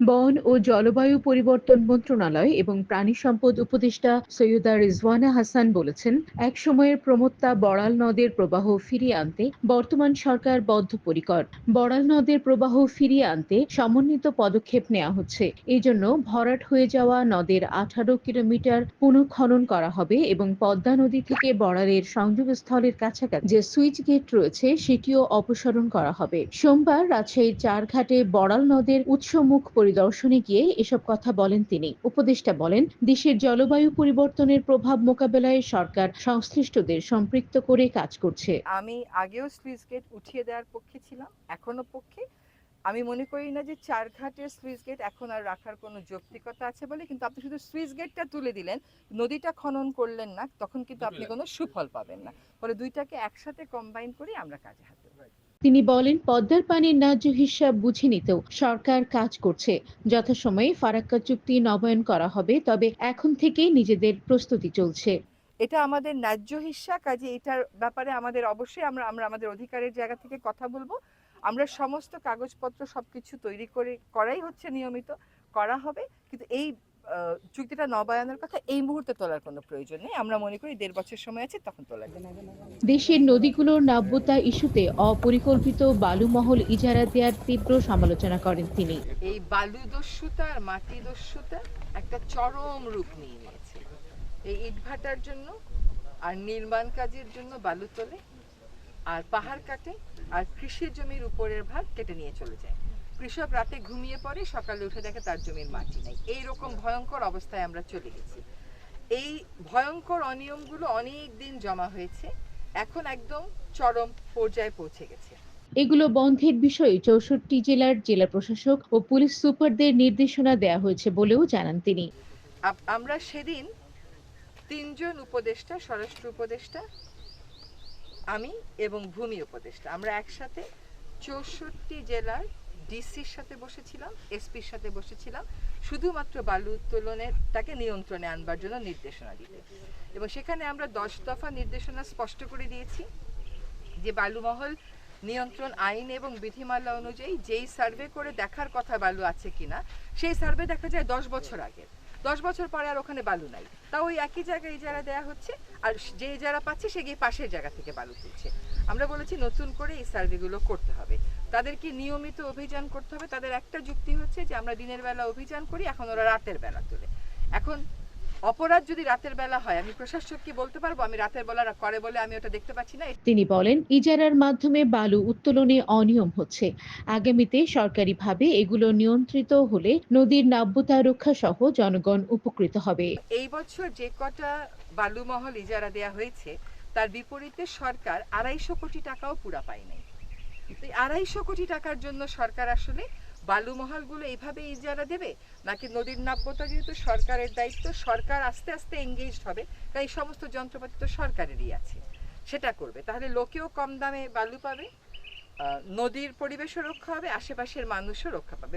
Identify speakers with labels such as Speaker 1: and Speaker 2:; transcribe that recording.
Speaker 1: বন ও জলবায়ু পরিবর্তন মন্ত্রণালয় এবং প্রাণী সম্পদ উপদেষ্টা সৈয়দা রিজওয়ানা হাসান বলেছেন, এক সময়ের প্রমত্তা বড়াল নদের প্রবাহ ফিরিয়ে আনতে বর্তমান সরকার বদ্ধপরিকর। বড়াল নদের প্রবাহ ফিরিয়ে আনতে সমন্বিত পদক্ষেপ নেওয়া হচ্ছে। এজন্য ভরাট হয়ে যাওয়া নদের 18 কিলোমিটার পুনঃখনন করা হবে এবং পদ্মা নদী থেকে বড়ালের সংযোগস্থলের কাছাকাছি যে সুইচ গেট রয়েছে সেটিও অপসারণ করা হবে। সোমবার রাজশাহীর চারঘাটে বড়াল নদের উৎসমুখ পরিদর্শনে গিয়ে এসব কথা বলেন তিনি। উপদেষ্টা বলেন, দেশের জলবায়ু পরিবর্তনের প্রভাব মোকাবেলায় সরকার সংশ্লিষ্টদের সম্পৃক্ত করে কাজ করছে।
Speaker 2: আমি আগেও স্লুইস গেট উঠিয়ে দেওয়ার পক্ষে ছিলাম, এখনো পক্ষে। আমি মনে করি না যে চারঘাটের স্লুইস গেট এখন আর রাখার কোনো যৌক্তিকতা আছে বলে, কিন্তু আপনি শুধু স্লুইস গেটটা তুলে দিলেন, নদীটা খনন করলেন না, তখন কিন্তু আপনি কোনো সুফল পাবেন না। ফলে দুইটাকে একসাথে কম্বাইন করে আমরা কাজে হাত দেব।
Speaker 1: তিনি বলেন, পদ্মার পানির ন্যায্য হিসাব বুঝে নিতেও সরকার কাজ করছে। যথাসময়ে ফারাক্কা চুক্তি নবায়ন করা হবে, তবে এখন থেকেই নিজেদের প্রস্তুতি চলছে।
Speaker 2: এটা আমাদের ন্যায্য হিস্যা, কাজে এটার ব্যাপারে আমাদের অবশ্যই আমরা আমাদের অধিকারের জায়গা থেকে কথা বলবো। আমরা সমস্ত কাগজপত্র সবকিছু তৈরি করাই হচ্ছে, নিয়মিত করা হবে, কিন্তু এই চুক্তিটা নবায়নের কথা এই মুহূর্তে তোলার কোনো প্রয়োজন নেই। আমরা মনে করি 1.5 বছর সময় আছে, তখন তোলা যাবে।
Speaker 1: দেশের নদীগুলোর নাব্যতা ইস্যুতে অপরিকল্পিত বালুমহল ইজারা দেওয়ার তীব্র সমালোচনা করেন তিনি।
Speaker 2: এই বালু দস্যুতা আর মাটি দস্যুতা একটা চরম রূপ নিয়ে নিয়েছে। এই ইটভাটার জন্য আর নির্মাণ কাজের জন্য বালু তোলে, আর পাহাড় কাটে, আর কৃষি জমির উপরের ভাগ কেটে নিয়ে চলে যায়। কৃষক রাতে ঘুমিয়ে পড়ে, সকালে উঠে দেখে তার জমির মাটি নাই। এইরকম ভয়ঙ্কর অবস্থায় আমরা চলে গেছি। এই ভয়ঙ্কর অনিয়মগুলো অনেক দিন জমা হয়েছে, এখন একদম চরম পর্যায়ে পৌঁছে গেছে।
Speaker 1: এগুলো বন্ধের বিষয়ে 64 জেলার জেলা প্রশাসক ও পুলিশ সুপারদের নির্দেশনা দেওয়া হয়েছে বলেও জানান তিনি।
Speaker 2: আমরা সেদিন 3 জন উপদেষ্টা, স্বরাষ্ট্র উপদেষ্টা, আমি এবং ভূমি উপদেষ্টা, আমরা একসাথে 64 জেলার ডিসির সাথে বসেছিলাম, এসপির সাথে বসেছিলাম, শুধুমাত্র বালু উত্তোলনটাকে নিয়ন্ত্রণে আনবার জন্য নির্দেশনা দিতে। এবং সেখানে আমরা 10 দফা নির্দেশনা স্পষ্ট করে দিয়েছি যে বালুমহল নিয়ন্ত্রণ আইন এবং বিধিমালা অনুযায়ী যেই সার্ভে করে দেখার কথা বালু আছে কিনা, সেই সার্ভে দেখা যায় 10 বছর আগে। 10 বছর পরে আর ওখানে বালু নাই, তাও ওই একই জায়গায় ইজারা দেওয়া হচ্ছে, আর যে ইজারা পাচ্ছে সে গিয়ে পাশের জায়গা থেকে বালু তুলছে। আমরা বলেছি নতুন করে এই সার্ভেগুলো করতে হবে, তাদেরকে নিয়মিত অভিযান করতে হবে। তাদের একটা যুক্তি হচ্ছে যে আমরা দিনের বেলা অভিযান করি, এখন ওরা রাতের বেলা তোলে। এখন অপরাধ যদি রাতের বেলা হয়, আমি প্রশাসককে বলতে পারবো আমি রাতের বেলা করে বলে আমি ওটা দেখতে পাচ্ছি না।
Speaker 1: তিনি বলেন, ইজারার মাধ্যমে বালু উত্তোলনে অনিয়ম হচ্ছে। আগামীতে সরকারিভাবে এগুলো নিয়ন্ত্রিত হলে নদীর নাব্যতা রক্ষা সহ জনগণ উপকৃত হবে।
Speaker 2: এই বছর যে কটা বালুমহল ইজারা দেয়া হয়েছে, তার বিপরীতে সরকার 250 কোটি টাকাও পুরা পায় নাই। 250 কোটি টাকার জন্য সরকার আসলে বালুমহলগুলো এইভাবে ইজারা দেবে, নাকি নদীর নাব্যতা যেহেতু সরকারের দায়িত্ব, সরকার আস্তে আস্তে এঙ্গেজড হবে, কারণ এই সমস্ত যন্ত্রপাতি তো সরকারেরই আছে, সেটা করবে। তাহলে লোকেও কম দামে বালু পাবে, নদীর পরিবেশও রক্ষা হবে, আশেপাশের মানুষও রক্ষা পাবে।